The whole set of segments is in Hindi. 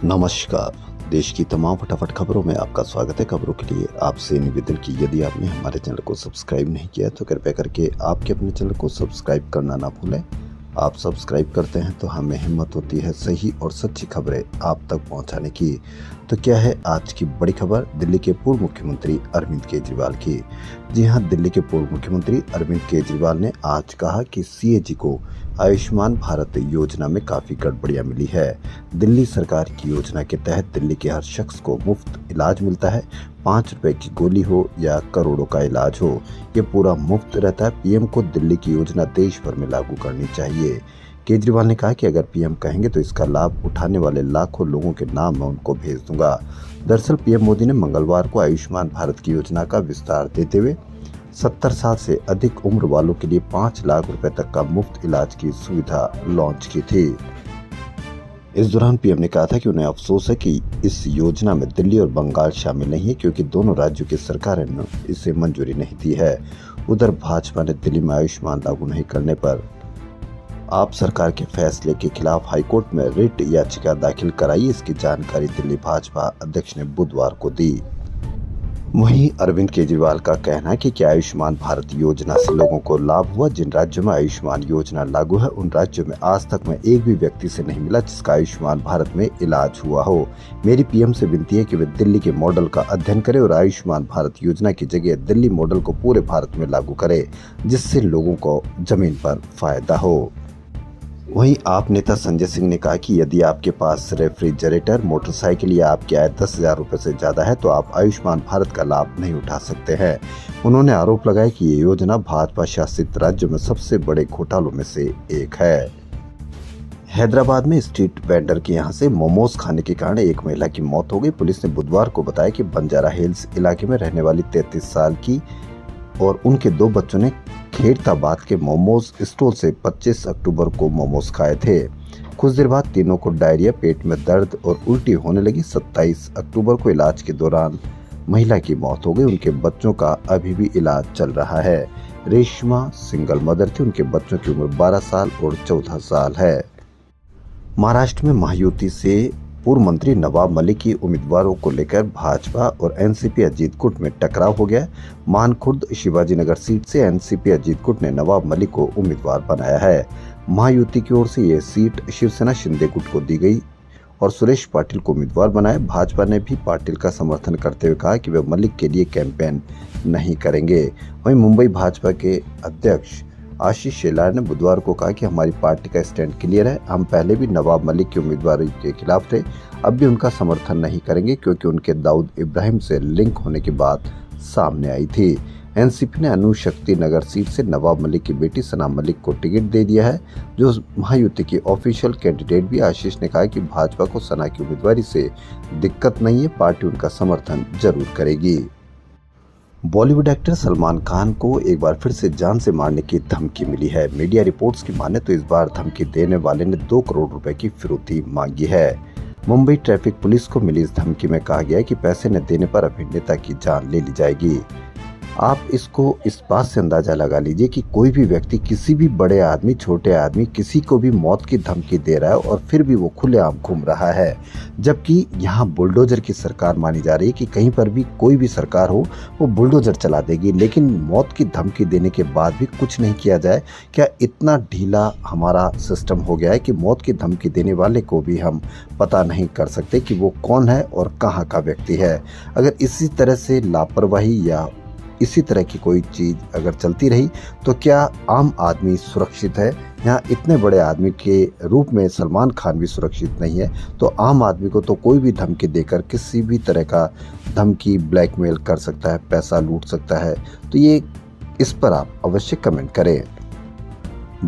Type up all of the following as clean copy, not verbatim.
नमस्कार। देश की तमाम फटाफट खबरों में आपका स्वागत है। खबरों के लिए आपसे निवेदन की यदि आपने हमारे चैनल को सब्सक्राइब नहीं किया तो कृपया करके आपके अपने चैनल को सब्सक्राइब करना ना भूलें। आप सब्सक्राइब करते हैं तो हमें हिम्मत होती है सही और सच्ची खबरें आप तक पहुंचाने की। तो क्या है आज की बड़ी खबर? दिल्ली के पूर्व मुख्यमंत्री अरविंद केजरीवाल की। जी हां, दिल्ली के पूर्व मुख्यमंत्री अरविंद केजरीवाल ने आज कहा कि सीएजी को आयुष्मान भारत योजना में काफ़ी गड़बड़ियां मिली है। दिल्ली सरकार की योजना के तहत दिल्ली के हर शख्स को मुफ्त इलाज मिलता है। 5 रुपए की गोली हो या करोड़ों का इलाज हो, ये पूरा मुफ्त रहता है। पीएम को दिल्ली की योजना देश भर में लागू करनी चाहिए। केजरीवाल ने कहा कि अगर पीएम कहेंगे तो इसका लाभ उठाने वाले लाखों लोगों के नाम मैं उनको भेज दूंगा। दरअसल पीएम मोदी ने मंगलवार को आयुष्मान भारत की योजना का विस्तार देते हुए 70 साल से अधिक उम्र वालों के लिए 5 लाख रुपए तक का मुफ्त इलाज की सुविधा लॉन्च की थी। इस दौरान पीएम ने कहा था कि उन्हें अफसोस है कि इस योजना में दिल्ली और बंगाल शामिल नहीं है, क्योंकि दोनों राज्यों की सरकारें ने इसे मंजूरी नहीं दी है। उधर भाजपा ने दिल्ली में आयुष्मान लागू नहीं करने पर आप सरकार के फैसले के खिलाफ हाईकोर्ट में रिट याचिका दाखिल कराई। इसकी जानकारी दिल्ली भाजपा अध्यक्ष ने बुधवार को दी। वहीं अरविंद केजरीवाल का कहना है कि क्या आयुष्मान भारत योजना से लोगों को लाभ हुआ? जिन राज्यों में आयुष्मान योजना लागू है उन राज्यों में आज तक में एक भी व्यक्ति से नहीं मिला जिसका आयुष्मान भारत में इलाज हुआ हो। मेरी पीएम से विनती है कि वे दिल्ली के मॉडल का अध्ययन करें और आयुष्मान भारत योजना की जगह दिल्ली मॉडल को पूरे भारत में लागू करें, जिससे लोगों को जमीन पर फायदा हो। वहीं आप नेता संजय सिंह ने कहा कि यदि आपके पास रेफ्रिजरेटर, मोटरसाइकिल या आपकी आय 10,000 रुपये से ज़्यादा है तो आप आयुष्मान भारत का लाभ नहीं उठा सकते हैं। उन्होंने आरोप लगाया कि ये योजना भाजपा शासित राज्यों में सबसे बड़े घोटालों में से एक है। हैदराबाद में स्ट्रीट वेंडर के यहां से मोमोज खाने के कारण एक महिला की मौत हो गई। पुलिस ने बुधवार को बताया कि बंजारा हिल्स इलाके में रहने वाली 33 साल की और उनके 2 बच्चों ने खेरताबाद के मोमोज स्टॉल से 25 अक्टूबर को मोमोज खाए थे। कुछ देर बाद तीनों को डायरिया, पेट में दर्द और उल्टी होने लगी। 27 अक्टूबर को इलाज के दौरान महिला की मौत हो गई। उनके बच्चों का अभी भी इलाज चल रहा है। रेशमा सिंगल मदर थी। उनके बच्चों की उम्र 12 साल और 14 साल है। महाराष्ट्र में महायुति से पूर्व मंत्री नवाब मलिक की उम्मीदवारों को लेकर भाजपा और एनसीपी अजीत गुट में टकराव हो गया। मानखुर्द शिवाजी नगर सीट से एनसीपी अजीत गुट ने नवाब मलिक को उम्मीदवार बनाया है। महायुति की ओर से यह सीट शिवसेना शिंदे गुट को दी गई और सुरेश पाटिल को उम्मीदवार बनाया। भाजपा ने भी पाटिल का समर्थन करते हुए कहा कि वे मलिक के लिए कैंपेन नहीं करेंगे। वहीं मुंबई भाजपा के अध्यक्ष आशीष शेलार ने बुधवार को कहा कि हमारी पार्टी का स्टैंड क्लियर है। हम पहले भी नवाब मलिक की उम्मीदवारी के खिलाफ थे, अब भी उनका समर्थन नहीं करेंगे, क्योंकि उनके दाऊद इब्राहिम से लिंक होने की बात सामने आई थी। एनसीपी ने अनुशक्ति नगर सीट से नवाब मलिक की बेटी सना मलिक को टिकट दे दिया है, जो महायुति की ऑफिशियल कैंडिडेट भी। आशीष ने कहा कि भाजपा को सना की उम्मीदवारी से दिक्कत नहीं है, पार्टी उनका समर्थन जरूर करेगी। बॉलीवुड एक्टर सलमान खान को एक बार फिर से जान से मारने की धमकी मिली है। मीडिया रिपोर्ट्स की माने तो इस बार धमकी देने वाले ने 2 करोड़ रुपए की फिरौती मांगी है। मुंबई ट्रैफिक पुलिस को मिली इस धमकी में कहा गया है कि पैसे न देने पर अभिनेता की जान ले ली जाएगी। आप इसको इस बात से अंदाजा लगा लीजिए कि कोई भी व्यक्ति किसी भी बड़े आदमी, छोटे आदमी, किसी को भी मौत की धमकी दे रहा है और फिर भी वो खुलेआम घूम रहा है। जबकि यहाँ बुलडोजर की सरकार मानी जा रही है कि कहीं पर भी कोई भी सरकार हो वो बुलडोजर चला देगी, लेकिन मौत की धमकी देने के बाद भी कुछ नहीं किया जाए। क्या इतना ढीला हमारा सिस्टम हो गया है कि मौत की धमकी देने वाले को भी हम पता नहीं कर सकते कि वो कौन है और कहाँ का व्यक्ति है? अगर इसी तरह से लापरवाही या इसी तरह की कोई चीज अगर चलती रही तो क्या आम आदमी सुरक्षित है? यहाँ इतने बड़े आदमी के रूप में सलमान खान भी सुरक्षित नहीं है, तो आम आदमी को तो कोई भी धमकी देकर किसी भी तरह का धमकी, ब्लैकमेल कर सकता है, पैसा लूट सकता है। तो ये इस पर आप अवश्य कमेंट करें।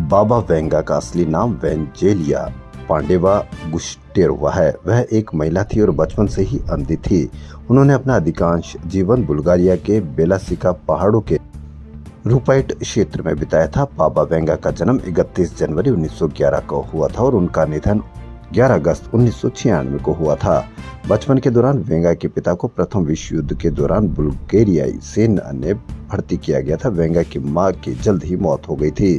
बाबा वेंगा का असली नाम वेंजेलिया पांडेवा गुस्टेरोवा है। वह एक महिला थी और बचपन से ही अंधी थी। उन्होंने अपना अधिकांश जीवन बुल्गारिया के बेलासिका पहाड़ों के रूपाइट क्षेत्र में बिताया था। बाबा वेंगा का जन्म 31 जनवरी 1911 को हुआ था और उनका निधन 11 अगस्त 1996 को हुआ था। बचपन के दौरान वेंगा के पिता को प्रथम विश्व युद्ध के दौरान बुल्गारियाई सेना ने भर्ती किया गया था। वेंगा की मां की जल्द ही मौत हो गई थी।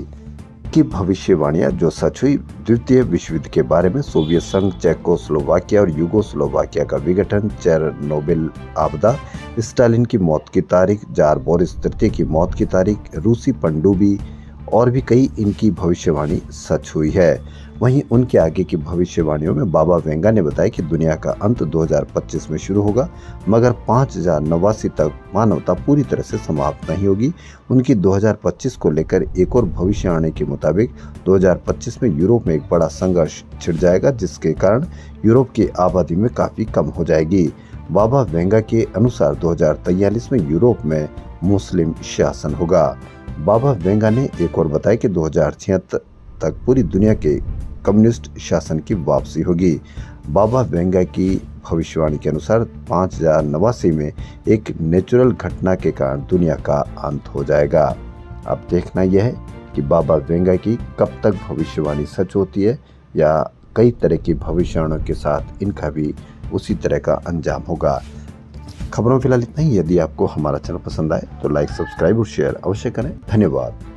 इनकी भविष्यवाणियां जो सच हुई। द्वितीय विश्व युद्ध के बारे में, सोवियत संघ, चेकोस्लोवाकिया और यूगोस्लोवाकिया का विघटन, चेरनोबिल आपदा, स्टालिन की मौत की तारीख, जार बोरिस तृतीय की मौत की तारीख, रूसी पनडुब्बी और भी कई इनकी भविष्यवाणी सच हुई है। वहीं उनके आगे की भविष्यवाणियों में बाबा वेंगा ने बताया कि दुनिया का अंत 2025 में शुरू होगा, मगर 5089 तक मानवता पूरी तरह से समाप्त नहीं होगी। उनकी 2025 को लेकर एक और भविष्यवाणी के मुताबिक 2025 में यूरोप में एक बड़ा संघर्ष छिड़ जाएगा, जिसके कारण यूरोप की आबादी में काफी कम हो जाएगी। बाबा वेंगा के अनुसार 2043 में यूरोप में मुस्लिम शासन होगा। बाबा वेंगा ने एक और बताया कि 2076 तक पूरी दुनिया के कम्युनिस्ट शासन की वापसी होगी। बाबा वेंगा की भविष्यवाणी के अनुसार 5089 में एक नेचुरल घटना के कारण दुनिया का अंत हो जाएगा। अब देखना यह है कि बाबा वेंगा की कब तक भविष्यवाणी सच होती है, या कई तरह की भविष्यवाणियों के साथ इनका भी उसी तरह का अंजाम होगा। खबरों में फिलहाल इतना ही। यदि आपको हमारा चैनल पसंद आए तो लाइक, सब्सक्राइब और शेयर अवश्य करें। धन्यवाद।